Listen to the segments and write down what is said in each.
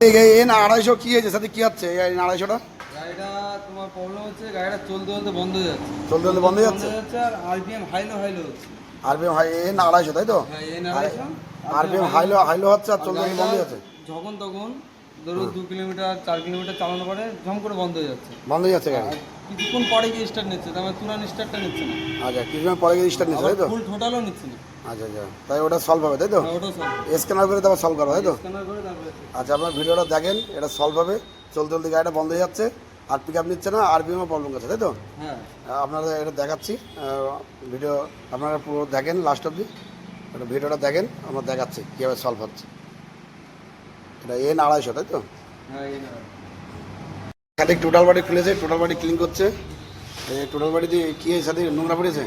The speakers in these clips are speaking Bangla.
এন 250 কি হয়েছে সাথে কি হচ্ছে এই 250টা? গাড়িটা তোমার প্রবলেম হচ্ছে, গাড়িটা চলতে চলতে বন্ধ হয়ে যাচ্ছে। চলতে চলতে বন্ধ হয়ে যাচ্ছে? আর আরপিএম হাইলো হাইলো হচ্ছে। আরপিএম হাই এন 250 তাই তো? হ্যাঁ, এন 250 আরপিএম হাইলো হাইলো হচ্ছে আর চলতে চলতে বন্ধ হয়ে যাচ্ছে। যখন তখন ধরো 2 কিলোমিটার 4 কিলোমিটার চালানোর পরে ঝম করে বন্ধ হয়ে যাচ্ছে। বন্ধ হয়ে যাচ্ছে গাড়ি? আর কিছুক্ষণ পরে গিয়ে স্টার্ট নিচ্ছে, তার মানে তুরান স্টার্টটা নিচ্ছে না। আচ্ছা, কিছুক্ষণ পরে গিয়ে স্টার্ট নিচ্ছে তাই তো? ফুল টোটালও নিচ্ছে না। আচ্ছা আচ্ছা, তাই ওটা সলভ হবে তাই তো? হ্যাঁ, ওটাও সলভ। স্ক্যানার করে তারপর সলভ করা তাই তো? স্ক্যানার করে তারপরে আচ্ছা, আপনার ভিডিওটা দেখেন, এটা সলভ হবে। চলতে চলতে গাড়িটা বন্ধ হয়ে যাচ্ছে আর পিক আপ নিচ্ছে না, আরপিএমও প্রবলেম করছে তাই তো? হ্যাঁ, আপনারা এটা দেখাচ্ছি, ভিডিও আপনারা পুরো দেখেন লাস্ট অবধি। এটা ভিডিওটা দেখেন, আমরা দেখাচ্ছি কীভাবে সলভ হচ্ছে। এটা এন 250 তাই তো? হ্যাঁ, এই না। খালি টোটাল বাড়ি খুলেছে, টোটাল বাড়ি ক্লিন করছে। এই টোটাল বাড়িতে কী হয়েছে, সাথে নোংরা পড়েছে?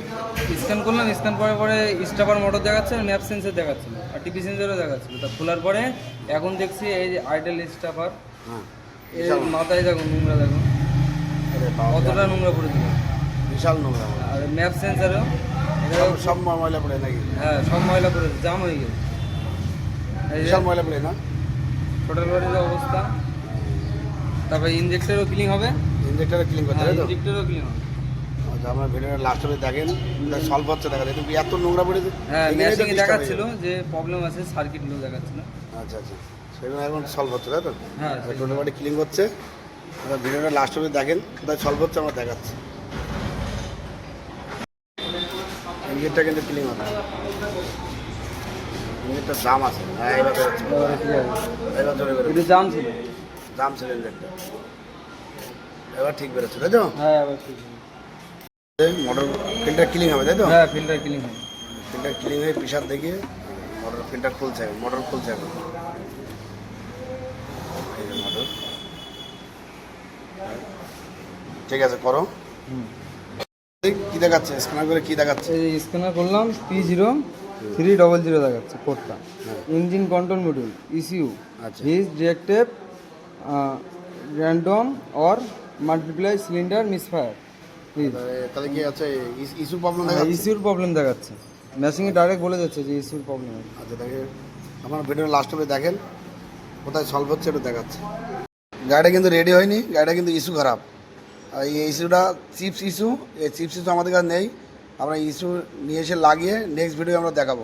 স্ক্যান করলাম, স্ক্যান করার পরে স্টাপার মোটর দেখাচ্ছে, ম্যাপ সেন্সর দেখাচ্ছিল আর টিপি সেন্সরও দেখাচ্ছিল। তা খোলার পরে এখন দেখছি এই যে আইডল স্টাপার, হ্যাঁ, এর মাথায় দেখো নোংরা, দেখো কতটা নোংরা পড়ে দিল। বিশাল নোংরা। আর ম্যাপ সেন্সরও সব ময়লা পড়ে নাকি? হ্যাঁ, সব ময়লা পড়েছে, জাম হয়ে গেছে। এই যে বিশাল ময়লা পড়ে না? টোটাল বডির অবস্থা। তারপরে ইঞ্জেক্টরও ক্লিন হবে। ইঞ্জেক্টরে ক্লিন করতে তাই তো? ইঞ্জেক্টরও ক্লিন হবে। আচ্ছা, আপনার ভিডিওটা লাস্ট অবধি দেখেন, সলভ হচ্ছে দেখা যায়। কিন্তু এত নোংরা পড়েছে। হ্যাঁ, এখানেই তো ম্যাচিংয়ে disturb হয়ে দেখাচ্ছিল যাবে। যে প্রবলেম আছে, সার্কিটগুলো দেখাচ্ছিল। আচ্ছা আচ্ছা, সেগুলো এখন সলভ হচ্ছে তাই তো? হ্যাঁ, টোটাল বাড়ি ক্লিন করছে। আপনার ভিডিওটা লাস্ট অবধি দেখেন, কোথায় সলভ হচ্ছে আমরা দেখাচ্ছি। ইঞ্জিনটা কিন্তু ক্লিন হবে, ইঞ্জিনটা জাম আছে। হ্যাঁ, এবার বেরোচ্ছে, এবার ধরে বেরোচ্ছে। একটু জাম ছিল। জাম ছিল ইঞ্জিনটা, এবার ঠিক বেরোচ্ছে তাই তো? হ্যাঁ, এবার ঠিক আছে। মোটর ফিল্টার ক্লিন হবে তাই তো? হ্যাঁ, ফিল্টার ক্লিন হবে। ফিল্টার ক্লিন হয়ে প্রেশার দেখিয়ে মোটর ফিল্টার খুলছে, মোটর খুলছে এখন। এই যে মোটর, ঠিক আছে করো। কি দেখাচ্ছে স্ক্যানার করে, কি দেখাচ্ছে? এই স্ক্যানার করলাম, P0300 দেখাচ্ছে কোডটা। ইঞ্জিন কন্ট্রোল মডিউল ইসিউ আচ্ছা। His directed random or multiply cylinder misfire. তাহলে কি আছে, ইস্যু প্রবলেম দেখাচ্ছে? ইসিউর প্রবলেম দেখাচ্ছে, মেশিনে ডাইরেক্ট বলে যাচ্ছে যে ইসিউর প্রবলেম আছে। আচ্ছা, দেখে আমার ভিডিও লাস্ট অবধি দেখেন, কোথায় সলভ হচ্ছে একটু দেখাচ্ছে। গাড়িটা কিন্তু রেডি হয়নি, গাড়িটা কিন্তু ইস্যু খারাপ। আর এই ইস্যুটা চিপস ইস্যু, এই চিপস ইস্যু আমাদের কাছে নেই। আমরা ইস্যু নিয়ে এসে লাগিয়ে নেক্সট ভিডিও আমরা দেখাবো।